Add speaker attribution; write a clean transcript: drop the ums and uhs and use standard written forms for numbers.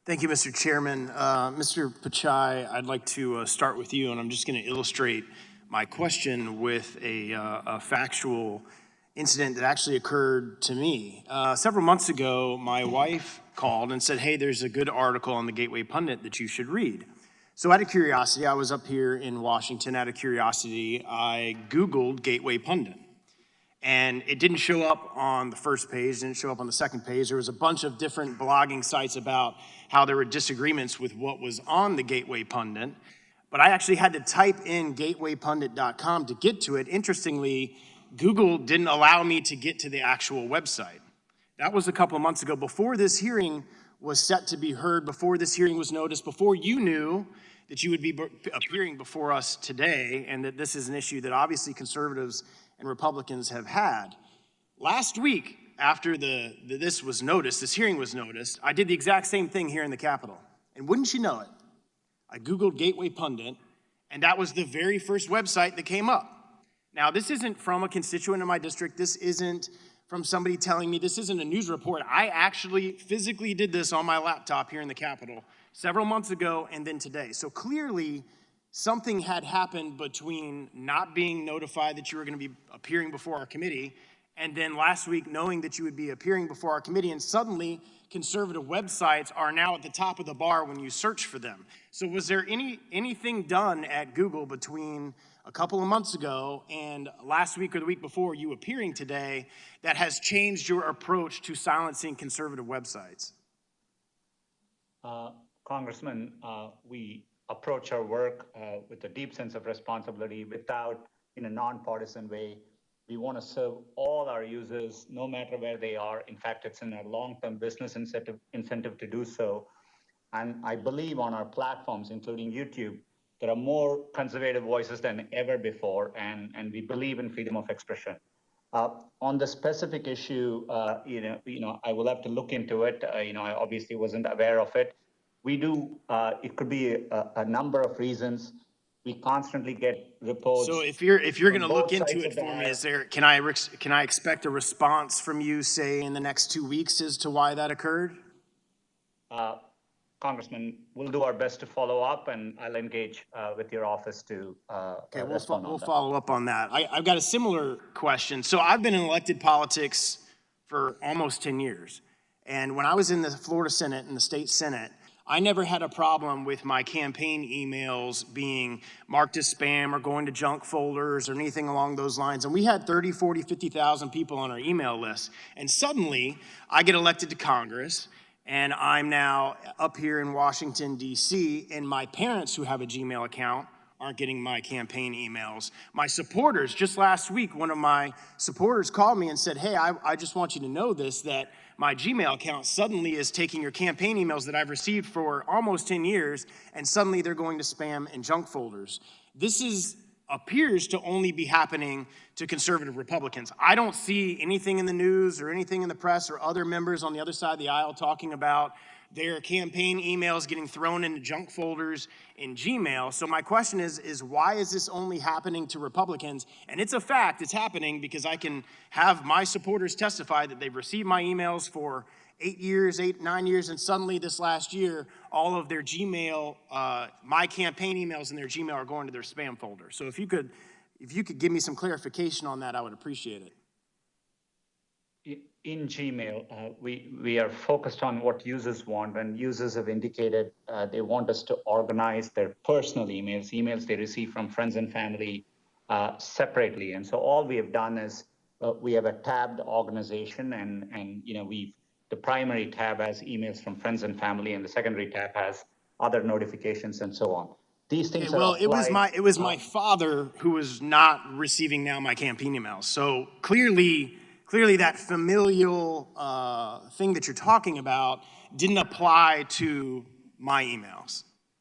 Speaker 1: Thank you, Mr. Chairman. Mr. Pichai, I'd like to start with you, and I'm just going to illustrate my question with a factual incident that actually occurred to me. Several months ago, my wife called and said, hey, there's a good article on the Gateway Pundit that you should read. So out of curiosity, I was up here in Washington, out of curiosity, I Googled Gateway Pundit. And it didn't show up on the first page, didn't show up on the second page. There was a bunch of different blogging sites about how there were disagreements with what was on the Gateway Pundit. But I actually had to type in gatewaypundit.com to get to it. Interestingly, Google didn't allow me to get to the actual website. That was a couple of months ago, before this hearing was set to be heard, before this hearing was noticed, before you knew that you would be appearing before us today, and that this is an issue that obviously conservatives and Republicans have had. Last week, after this was noticed, this hearing was noticed, I did the exact same thing here in the Capitol. And wouldn't you know it, I Googled Gateway Pundit, and that was the very first website that came up. Now, this isn't from a constituent in my district. This isn't from somebody telling me. This isn't a news report. I actually physically did this on my laptop here in the Capitol several months ago and then today. So clearly, something had happened between not being notified that you were going to be appearing before our committee and then last week knowing that you would be appearing before our committee, and suddenly conservative websites are now at the top of the bar when you search for them. So was there anything done at Google between a couple of months ago and last week or the week before you appearing today that has changed your approach to silencing conservative websites?
Speaker 2: Congressman, we approach our work with a deep sense of responsibility, in a nonpartisan way. We want to serve all our users, no matter where they are. In fact, it's in our long-term business incentive to do so. And I believe on our platforms, including YouTube, there are more conservative voices than ever before, and we believe in freedom of expression. On the specific issue, I will have to look into it. I obviously wasn't aware of it. We do, it could be a number of reasons. We constantly get reports.
Speaker 1: So if you're going to look into it for me, can I expect a response from you, say, in the next 2 weeks as to why that occurred?
Speaker 2: Congressman, we'll do our best to follow up, and I'll engage with your office to
Speaker 1: okay, we'll follow up on that. I've got a similar question. So I've been in elected politics for almost 10 years. And when I was in the Florida Senate and the state Senate, I never had a problem with my campaign emails being marked as spam or going to junk folders or anything along those lines. And we had 30, 40, 50,000 people on our email list. And suddenly I get elected to Congress, and I'm now up here in Washington, D.C., and my parents who have a Gmail account aren't getting my campaign emails. My supporters, just last week, one of my supporters called me and said, hey, I just want you to know this, that my Gmail account suddenly is taking your campaign emails that I've received for almost 10 years, and suddenly they're going to spam and junk folders. This appears to only be happening to conservative Republicans. I don't see anything in the news or anything in the press or other members on the other side of the aisle talking about their campaign emails getting thrown into junk folders in Gmail. So my question is why is this only happening to Republicans? And it's a fact, it's happening because I can have my supporters testify that they've received my emails for 9 years, and suddenly this last year, all of their Gmail, my campaign emails in their Gmail are going to their spam folder. So if you could give me some clarification on that, I would appreciate it.
Speaker 2: In Gmail, we are focused on what users want, and users have indicated they want us to organize their personal emails they receive from friends and family separately. And so all we have done is we have a tabbed organization, and the primary tab has emails from friends and family, and the secondary tab has other notifications and so on. These things
Speaker 1: well, it was my father who was not receiving now my campaign emails. So clearly that familial thing that you're talking about didn't apply to my emails.